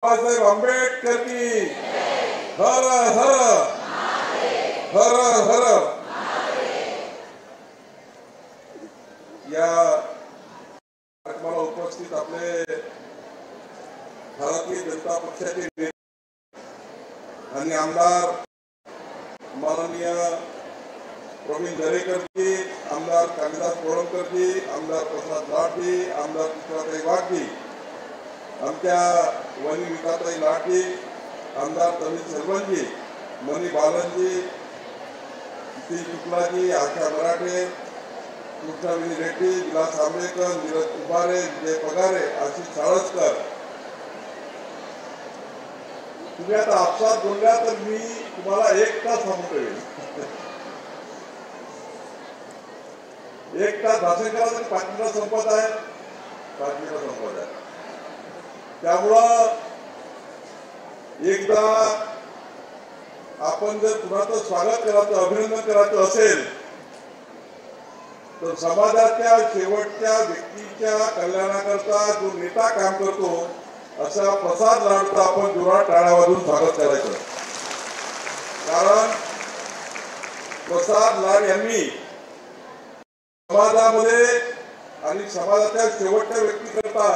बाबासाहेब आंबेडकर की हर हर हर हर। या कार्यक्रमाला उपस्थित आपले भारतीय जनता पक्षाचे नेते आणि आमदार माननीय प्रवीण दरेकर जी, आमदार कालिदास कोळंबकर जी, आमदार प्रसाद लाड जी, आमदार चित्राताई वाघ जी, आमच्या वनी विकाताई लाड जी, आमदार तमिल सरवण जी, मनी बालन जी, शुक्ला जी, आशा मराठे, कृष्णाविनी रेड्डी, विलास आंबेडकर, नीरज उबारे, विजय पगारे, आशिष साळसकर। तुम्ही आता आपसात बोलल्या तर मी तुम्हाला एक तास सांगतोय, एक तास भाषण करा तरी 5 मिनिटात संपत आहे, 5 मिनिटात संपत आहे। त्यामुळं एकदा आपण जर कुणाचं स्वागत करायचं, अभिनंदन करायचं असेल तर समाजाच्या शेवटच्या व्यक्तीच्या कल्याणाकरता जो नेता काम करतो असा प्रसाद लाडचा आपण जोरात टाळ्या वाजवून स्वागत करायचं। कारण प्रसाद लाड यांनी समाजामध्ये आणि समाजाच्या शेवटच्या व्यक्तीकरता,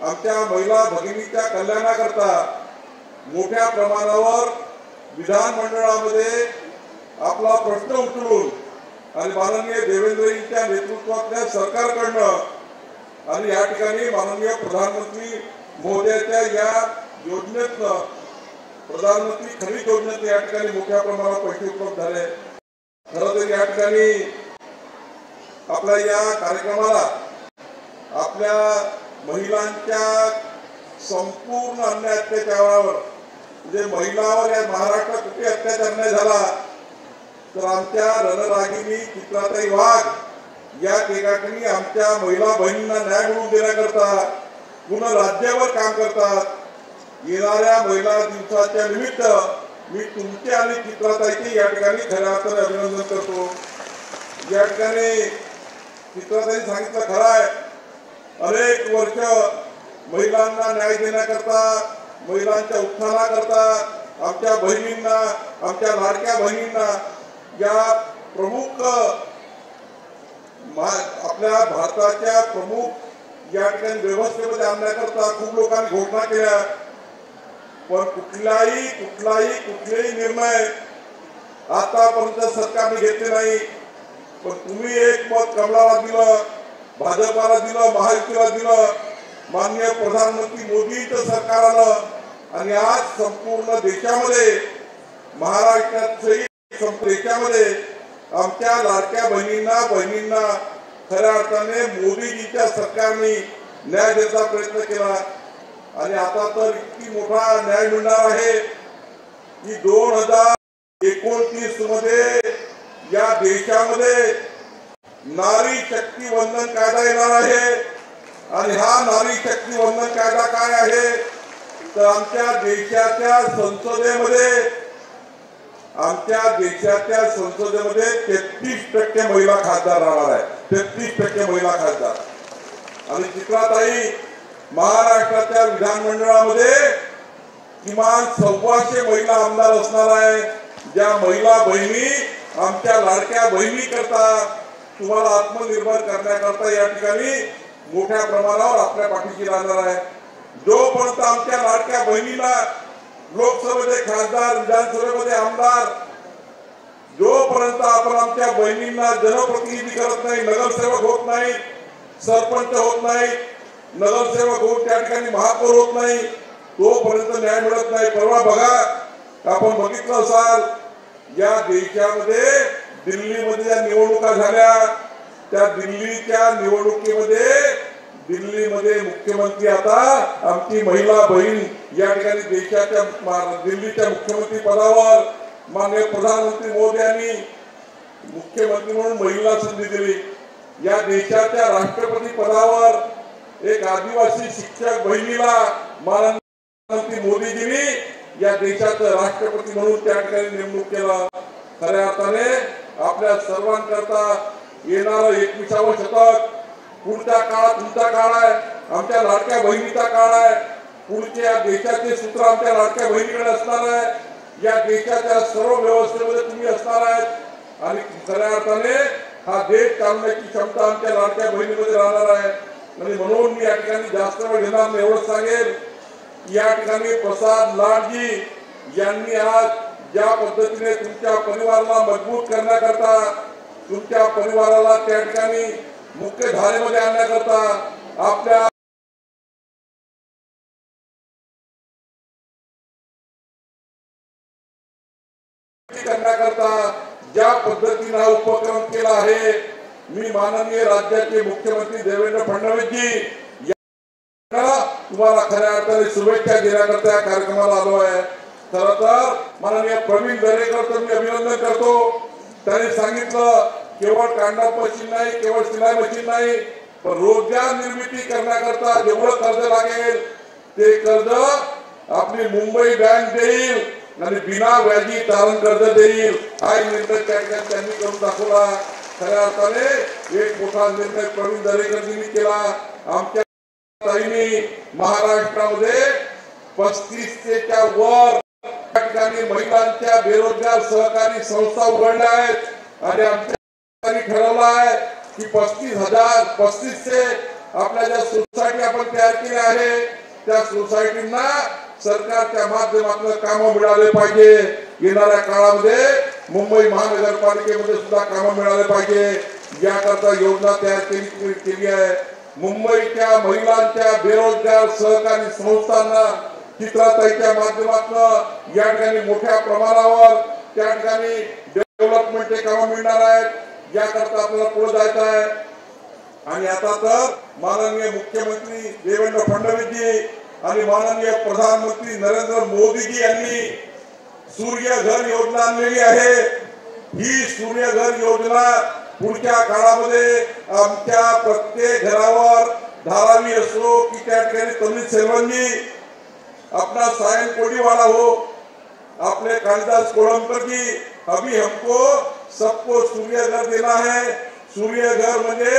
आमच्या महिला भगिनीच्या कल्याणाकरता मोठ्या प्रमाणावर विधानमंडळामध्ये आपला प्रश्न उचलून आणि माननीय देवेंद्रजींच्या नेतृत्वातल्या सरकारकडनं आणि या ठिकाणी माननीय प्रधानमंत्री महोदयाच्या या योजनेतनं, प्रधानमंत्री खरीद योजनेत या ठिकाणी मोठ्या प्रमाणात पैसे उपलब्ध झाले। खरं तर या ठिकाणी आपल्या या कार्यक्रमाला आपल्या महिलांच्या संपूर्ण अन्याय अत्याचारावर, म्हणजे महिलावर या महाराष्ट्रात कुठे अत्याचार नाही झाला तर आमच्या रणरागिनी चित्राताई वाघ या ठिकाणी आमच्या महिला बहिणींना न्याय मिळवून देण्याकरता पूर्ण राज्यावर काम करतात। येणाऱ्या महिला दिवसाच्या निमित्त मी तुमचे आणि चित्राताईचे या ठिकाणी खऱ्या अर्थाने अभिनंदन करतो। या ठिकाणी चित्राताई सांगितलं खरं आहे, अनेक वर्ष महिलांना न्याय देण्याकरता, महिलांच्या उत्थानाकरता, आमच्या बहिणींना, आमच्या लाडक्या बहिणींना या प्रमुख आपल्या भारताच्या प्रमुख या ठिकाणी व्यवस्थेमध्ये आणण्याकरता खूप लोकांनी घोषणा केल्या, पण कुठलेही निर्णय आतापर्यंत सरकारने घेतले नाही। पण तुम्ही एक मत कमळाला दिलं, भाजपाला दिलं, महायुतीला दिलं, माननीय प्रधानमंत्री मोदींचं सरकार आलं आणि आज संपूर्ण देशामध्ये, महाराष्ट्रात देशामध्ये आमच्या लाडक्या बहिणींना खऱ्या अर्थाने मोदीजींच्या सरकारने न्याय देण्याचा प्रयत्न केला। आणि आता तर इतकी मोठा न्याय मिळणार आहे की 2029 मध्ये या देशामध्ये नारी शक्ती वंदन कायदा येणार आहे। आणि हा नारी शक्ती वंदन कायदा काय आहे तर आमच्या देशाच्या संसदेमध्ये 33% महिला खासदार राहणार आहे, 33% महिला खासदार। आणि चित्राताई महाराष्ट्राच्या विधानमंडळामध्ये किमान 125 महिला आमदार असणार आहे, ज्या महिला बहिणी आमच्या लाडक्या बहिणी करता, तुम्हाला आत्मनिर्भर करण्याकरता या ठिकाणी मोठ्या प्रमाणावर आपल्या पाठीशी राहणार आहे। जोपर्यंत आमच्या लाडक्या बहिणीला लोकसभेचे खासदार, विधानसभेमध्ये आमदार, जोपर्यंत आपण आमच्या बहिणींना जनप्रतिनिधी करत नाही, नगरसेवक होत नाही, सरपंच होत नाही, नगरसेवक होऊन त्या ठिकाणी महापौर होत नाही, तोपर्यंत न्याय मिळत नाही। परवा बघा, आपण बघितलं असाल या देशामध्ये दिल्लीमध्ये ज्या निवडणुका झाल्या, त्या दिल्लीच्या निवडणुकीमध्ये दिल्लीमध्ये मुख्यमंत्री आता आमची महिला बहीण या ठिकाणी देशाच्या दिल्लीच्या मुख्यमंत्री पदावर माननीय प्रधानमंत्री मोदयांनी मुख्यमंत्री म्हणून महिला संधी दिली। या देशाच्या राष्ट्रपती पदावर एक आदिवासी शिक्षक बहिणीला माननीय मोदीजींनी या देशाचं राष्ट्रपती म्हणून त्या ठिकाणी नेमणूक केला। खऱ्या अर्थाने आपल्या सर्वांकरता येणारं 21वं शतक पुढचा काळ तुमचा काळ आहे, आमच्या लाडक्या बहिणीचा काळ आहे। पुढच्या देशाचे सूत्र आमच्या लाडक्या बहिणीकडे असणार आहे। या देशाच्या सर्व व्यवस्थेमध्ये तुम्ही असणार आहेत आणि खऱ्या अर्थाने हा देश चालवण्याची क्षमता आमच्या लाडक्या बहिणीमध्ये राहणार आहे। म्हणून मी या ठिकाणी जास्त वेळ घेणार नाही, एवढंच सांगेल या ठिकाणी प्रसाद लाडजी यांनी आज ज्या पद्धतीने तुमच्या परिवाराला मजबूत करण्याकरता, तुमच्या परिवाराला त्या ठिकाणी मुख्य धारेमध्ये आणण्याकरता, आपल्या करण्याकरता ज्या पद्धतीने उपक्रम केला आहे, मी माननीय राज्याचे मुख्यमंत्री देवेंद्र फडणवीसजी तुम्हाला खऱ्या अर्थाने शुभेच्छा देण्याकरता या कार्यक्रमाला आलो आहे। खरं तर माननीय प्रवीण दरेकरचं मी अभिनंदन करतो। त्यांनी सांगितलं केवळ कांदा मशीन नाही, केवळ सिलाई मशीन नाही, पण रोजगार निर्मिती करण्याकरता जेवढं कर्ज लागेल ते कर्ज आपली मुंबई बँक देईल आणि बिना व्याजी तारण कर्ज देईल। हा निर्णय त्यांनी करून दाखवला। खऱ्या अर्थाने एक मोठा निर्णय प्रवीण दरेकरजींनी केला। आमच्या ताईंनी महाराष्ट्रामध्ये 35 च्या वर ठिकाणी महिलांच्या बेरोजगार सहकारी संस्था उघडल्या आहेत आणि आमच्या ठरवलं आहे की 35,000 आपल्या ज्या सोसायटी आपण तयार केल्या आहे त्या सोसायटींना सरकारच्या माध्यमातून कामं मिळाले पाहिजे। येणाऱ्या काळामध्ये मुंबई महानगरपालिकेमध्ये सुद्धा कामं मिळाले पाहिजे याकरता योजना तयार केली आहे। मुंबईच्या महिलांच्या बेरोजगार सहकारी संस्थांना चित्राताईच्या माध्यमातून या ठिकाणी मोठ्या प्रमाणावर त्या ठिकाणी डेव्हलपमेंटचे कामं मिळणार आहेत। याकरता आपल्याला पुढे जायचं आहे आणि आता तर माननीय मुख्यमंत्री देवेंद्र फडणवीसजी आणि माननीय प्रधानमंत्री नरेंद्र मोदीजी यांनी सूर्यघर योजना आणलेली आहे। ही सूर्यघर योजना पुढच्या काळामध्ये आमच्या प्रत्येक घरावर धारावी असो की त्या ठिकाणी तमिळ सेल्वंजी अपना सायन कोडीवाला हो, अपने कालिदास कोलंबकर जी, अभी हमको सबको सूर्यघर देना है। सूर्यघर म्हणजे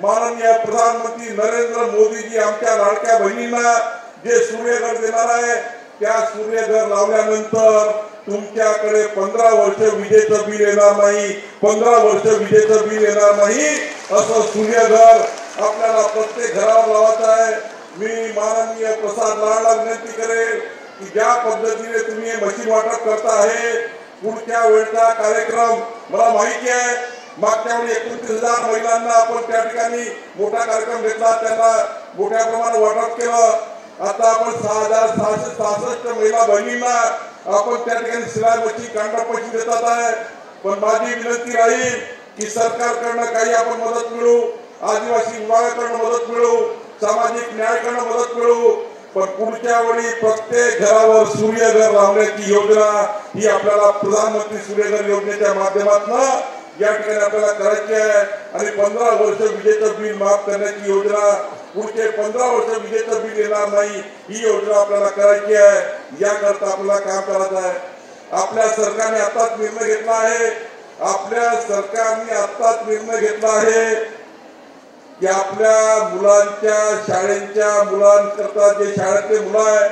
माननीय प्रधानमंत्री नरेंद्र मोदी जी आमच्या लाडक्या बहिणींना जे सूर्यघर देणार आहे त्या सूर्यघर लावल्यानंतर तुमच्याकडे 15 वर्ष विजेचं बिल येणार नाही, 15 वर्ष विजेचं बिल येणार नाही, असं सूर्यघर आपल्याला प्रत्येक घरावर लावायचं आहे। मी माननीय प्रसाद लाडला विनंती करेल की ज्या पद्धतीने तुम्ही मशीन वाटप करता आहे पुढच्या वेळचा कार्यक्रम मला माहिती आहे मागच्या वेळी 29,000 महिलांना आपण त्या ठिकाणी मोठा कार्यक्रम घेतला, त्यांना मोठ्या प्रमाणात वाटप केलं। आता आपण 6,666 महिला बहिणींना आपण त्या ठिकाणी सिलाई मशीन कांदा मशीन देतात आहे। पण माझी विनंती राहील की सरकारकडनं काही आपण मदत मिळू, आदिवासी विभागाकडनं मदत मिळू, सामाजिक न्यायाकडनं मदत मिळू, पण पुढच्या वेळी प्रत्येक घरावर सूर्यघर लावण्याची योजना ही आपल्याला प्रधानमंत्री सूर्यघर योजनेच्या माध्यमातून या ठिकाणी आपल्याला करायची आहे आणि 15 वर्ष विजेचं बिल माफ करण्याची योजना, पुढचे 15 वर्ष विजेचं बिल येणार नाही ही योजना आपल्याला करायची आहे। याकरता आपल्याला काम करायचं आहे। आपल्या सरकारने आताच निर्णय घेतला आहे, आपल्या सरकारने आताच निर्णय घेतला आहे की आपल्या मुलांच्या शाळेच्या मुलांकरता जे शाळेतले मुलं आहे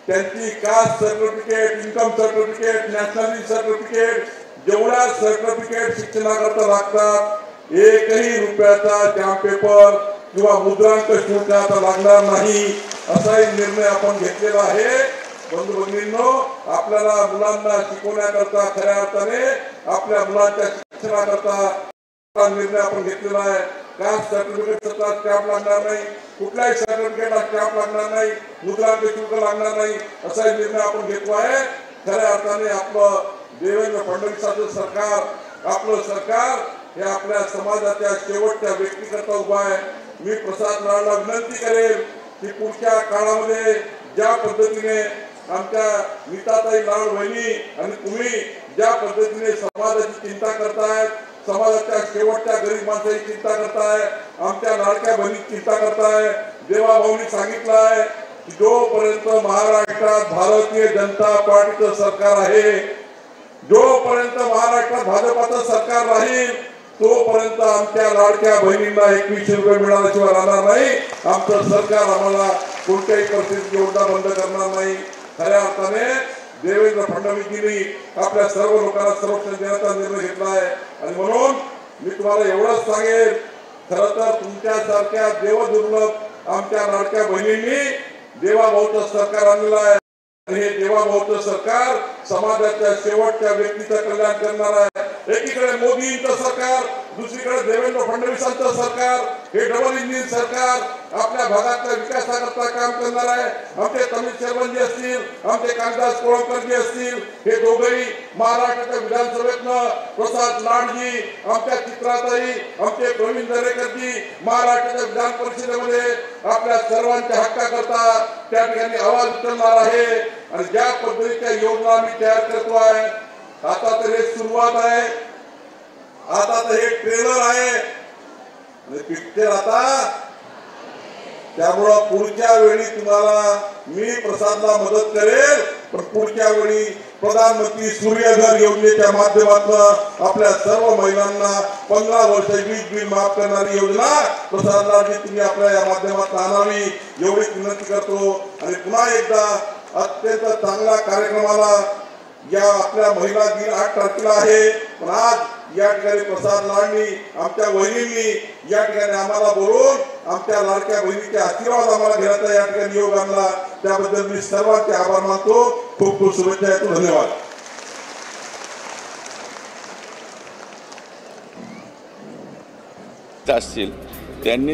त्यांची caste certificate, income certificate, nationality certificate जेवढ्या सर्टिफिकेट शिक्षणाकरता लागतात एकही रुपयाचा स्टॅम्प पेपर किंवा मुद्रांक शुल्क आता लागणार नाही असाही निर्णय आपण घेतलेला आहे। बंधू भगिनींनो, आपल्याला मुलांना शिकवण्याकरता खऱ्या अर्थाने आपल्या मुलांच्या शिक्षणाकरता निर्णय आपण घेतलेला आहे। कास्ट सर्टिफिकेटचा स्टॅम्प लागणार नाही, कुठल्याही सर्टिफिकेटला स्टॅम्प लागणार नाही, मुद्रांक शुल्क लागणार नाही असाही निर्णय आपण घेतला आहे। खऱ्या अर्थाने आपलं देवेंद्र फडणवीसांचं सरकार, आपलं सरकार हे आपल्या समाजाच्या शेवटच्या व्यक्तीकरता उभा आहे। मी प्रसाद लाडला विनंती करेल की पुढच्या काळामध्ये ज्या पद्धतीने आमच्या नीताताई लाड वहिनी आणि तुम्ही ज्या पद्धतीने समाजाची चिंता करताय, समाजाच्या शेवटच्या गरीब माणसाची चिंता करताय, आमच्या लाडक्या बहिणीची चिंता करताय, देवाभाऊनी सांगितलं आहे की जोपर्यंत महाराष्ट्रात भारतीय जनता पार्टीचं सरकार आहे, जोपर्यंत महाराष्ट्रात भाजपाचं सरकार राहील तोपर्यंत आमच्या लाडक्या बहिणींना 2100 रुपये मिळाल्याशिवाय राहणार नाही। आमचं सरकार आम्हाला कोणत्याही परिस्थितीत योजना बंद करणार नाही. खऱ्या अर्थाने देवेंद्र फडणवीसांनी आपल्या सर्व लोकांना संरक्षण देण्याचा निर्णय घेतला आहे. आणि म्हणून मी तुम्हाला एवढंच सांगेन, खरं तर तुमच्यासारख्या देवदुर्लभ आमच्या लाडक्या बहिणींनी देवाभाऊचं सरकार आणलेलं आहे. आणि हे देवाभाऊचं सरकार समाजाच्या शेवटच्या व्यक्तीचं कल्याण करणार आहे. एकीकडे मोदींचं सरकार, दुसरीकडे देवेंद्र फडणवीसांचं सरकार, हे डबल इंजिन सरकार आपल्या भागातल्या विकासाकरता काम करणार आहे. आमचे तमिळ शेरवंजी असतील, आमचे कालिदास कोळंबकरजी असतील, हे दोघेही महाराष्ट्राच्या विधानसभेतनं प्रसाद लाडजी, आमच्या चित्राताई, आमचे प्रवीण दरेकरजी महाराष्ट्राच्या विधान परिषदेमध्ये आपल्या सर्वांच्या हक्काकरता त्या ठिकाणी आवाज उचलणार आहे. आणि ज्या पद्धतीच्या योजना आम्ही तयार करतोय, आता तर हे सुरुवात आहे, आता तर हे ट्रेलर आहे आणि पिक्चर आता. त्यामुळं पुढच्या वेळी तुम्हाला मी प्रसादला मदत करेल, पण पुढच्या वेळी प्रधानमंत्री सूर्यघर योजनेच्या माध्यमातून आपल्या सर्व महिलांना 15 वर्ष वीज बिल माफ करणारी योजना प्रसादला तुम्ही आपल्या या माध्यमातून आणावी एवढी विनंती करतो. आणि पुन्हा एकदा अत्यंत चांगल्या कार्यक्रमाला या आपल्या महिला दिन 8 तारखेला आहे, पण आज या ठिकाणी प्रसाद लाडनी आमच्या वहिनींनी या ठिकाणी आम्हाला बोलून आमच्या लाडक्या बहिणीचे आशीर्वाद आम्हाला घेण्याचा या ठिकाणी योग आणला. त्याबद्दल मी सर्वांचे आभार मानतो. खूप खूप शुभेच्छा देतो. धन्यवाद. असतील त्यांनी